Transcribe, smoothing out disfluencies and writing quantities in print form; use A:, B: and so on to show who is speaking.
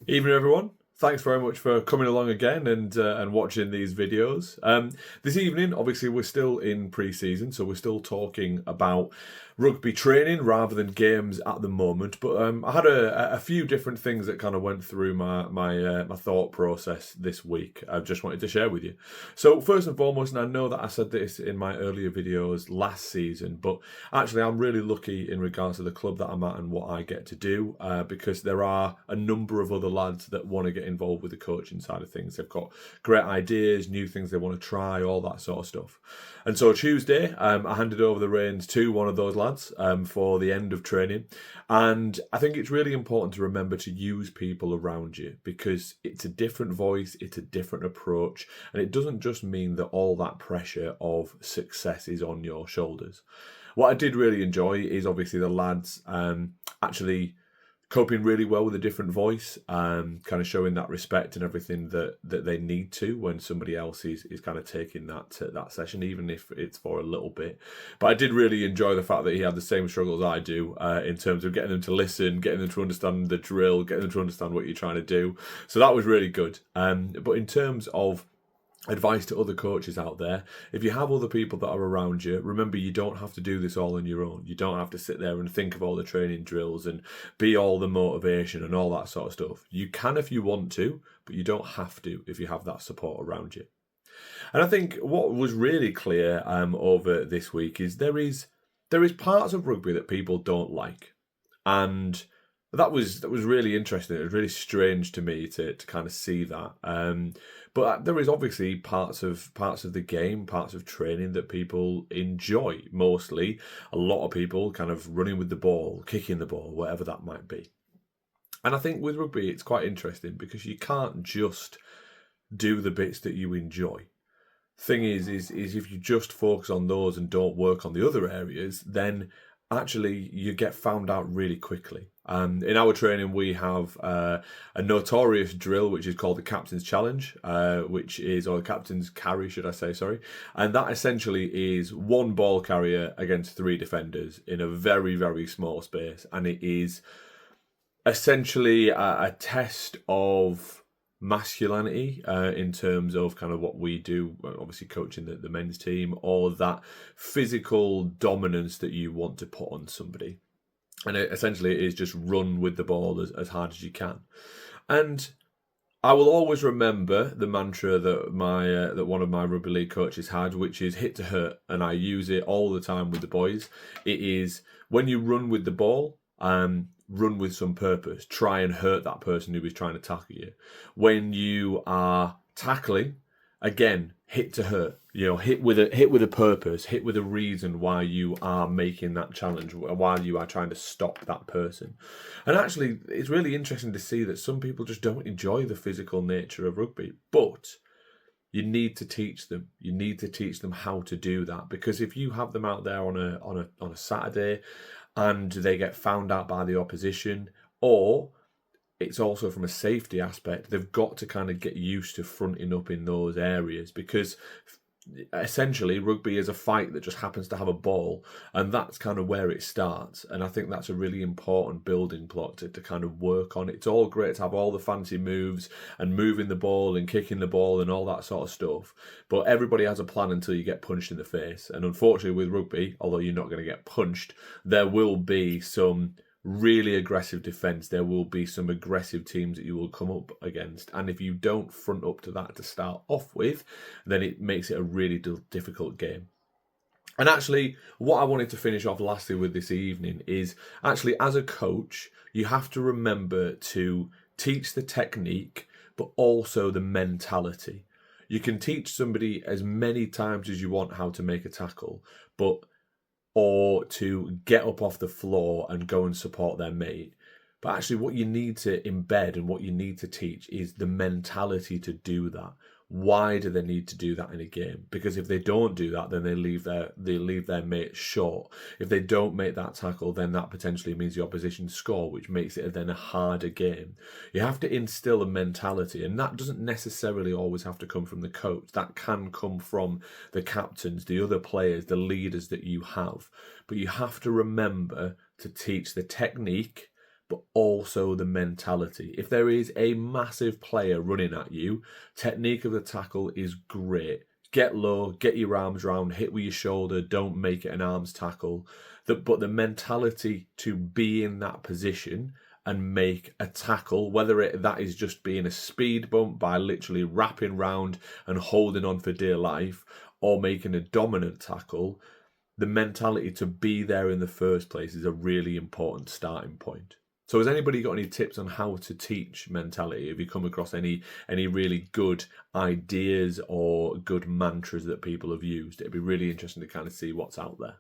A: Evening, everyone. Thanks very much for coming along again and watching these videos. This evening, obviously, we're still in pre-season, so we're still talking about rugby training rather than games at the moment. But I had a few different things that kind of went through my thought process this week. I just wanted to share with you. So first and foremost, and I know that I said this in my earlier videos last season, but actually, I'm really lucky in regards to the club that I'm at and what I get to do because there are a number of other lads that want to get involved with the coaching side of things. They've got great ideas, new things they want to try, all that sort of stuff. And so Tuesday, I handed over the reins to one of those lads for the end of training. And I think it's really important to remember to use people around you because it's a different voice, it's a different approach, and it doesn't just mean that all that pressure of success is on your shoulders. What I did really enjoy is obviously the lads actually coping really well with a different voice, kind of showing that respect and everything that they need to when somebody else is kind of taking that session, even if it's for a little bit. But I did really enjoy the fact that he had the same struggles I do in terms of getting them to listen, getting them to understand the drill, getting them to understand what you're trying to do. So that was really good. But in terms of advice to other coaches out there, if you have other people that are around you, remember you don't have to do this all on your own. You don't have to sit there and think of all the training drills and be all the motivation and all that sort of stuff. You can if you want to, but you don't have to if you have that support around you. And I think what was really clear over this week is there is parts of rugby that people don't like, and that was really interesting. It was really strange to me to kind of see that. But there is obviously parts of the game, parts of training that people enjoy. Mostly, a lot of people kind of running with the ball, kicking the ball, whatever that might be. And I think with rugby, it's quite interesting because you can't just do the bits that you enjoy. Thing is if you just focus on those and don't work on the other areas, then actually you get found out really quickly. In our training, we have a notorious drill which is called the Captain's Challenge, or the Captain's Carry, should I say, sorry. And that essentially is one ball carrier against three defenders in a very, very small space. And it is essentially a test of masculinity in terms of kind of what we do, obviously coaching the men's team, or that physical dominance that you want to put on somebody. And essentially it is just run with the ball as hard as you can. And I will always remember the mantra that that one of my rugby league coaches had, which is hit to hurt, and I use it all the time with the boys. It is when you run with the ball, run with some purpose. Try and hurt that person who is trying to tackle you. When you are tackling, again, hit to hurt. You know, hit with a purpose. Hit with a reason why you are making that challenge, why you are trying to stop that person. And actually, it's really interesting to see that some people just don't enjoy the physical nature of rugby, but you need to teach them. You need to teach them how to do that, because if you have them out there on a Saturday and they get found out by the opposition, or it's also from a safety aspect, they've got to kind of get used to fronting up in those areas, because essentially rugby is a fight that just happens to have a ball, and that's kind of where it starts. And I think that's a really important building block to kind of work on. It's all great to have all the fancy moves and moving the ball and kicking the ball and all that sort of stuff, but everybody has a plan until you get punched in the face. And unfortunately with rugby, although you're not going to get punched, there will be some really aggressive defence. There will be some aggressive teams that you will come up against, and if you don't front up to that to start off with, then it makes it a really difficult game. And actually, what I wanted to finish off lastly with this evening is actually, as a coach, you have to remember to teach the technique, but also the mentality. You can teach somebody as many times as you want how to make a tackle, or to get up off the floor and go and support their mate. But actually what you need to embed and what you need to teach is the mentality to do that. Why do they need to do that in a game? Because if they don't do that, then they leave their mate short. If they don't make that tackle, then that potentially means the opposition score, which makes it then a harder game. You have to instill a mentality, and that doesn't necessarily always have to come from the coach. That can come from the captains, the other players, the leaders that you have. But you have to remember to teach the technique, but also the mentality. If there is a massive player running at you, technique of the tackle is great. Get low, get your arms round, hit with your shoulder, don't make it an arms tackle. But the mentality to be in that position and make a tackle, whether that is just being a speed bump by literally wrapping round and holding on for dear life, or making a dominant tackle, the mentality to be there in the first place is a really important starting point. So has anybody got any tips on how to teach mentality? Have you come across any really good ideas or good mantras that people have used? It'd be really interesting to kind of see what's out there.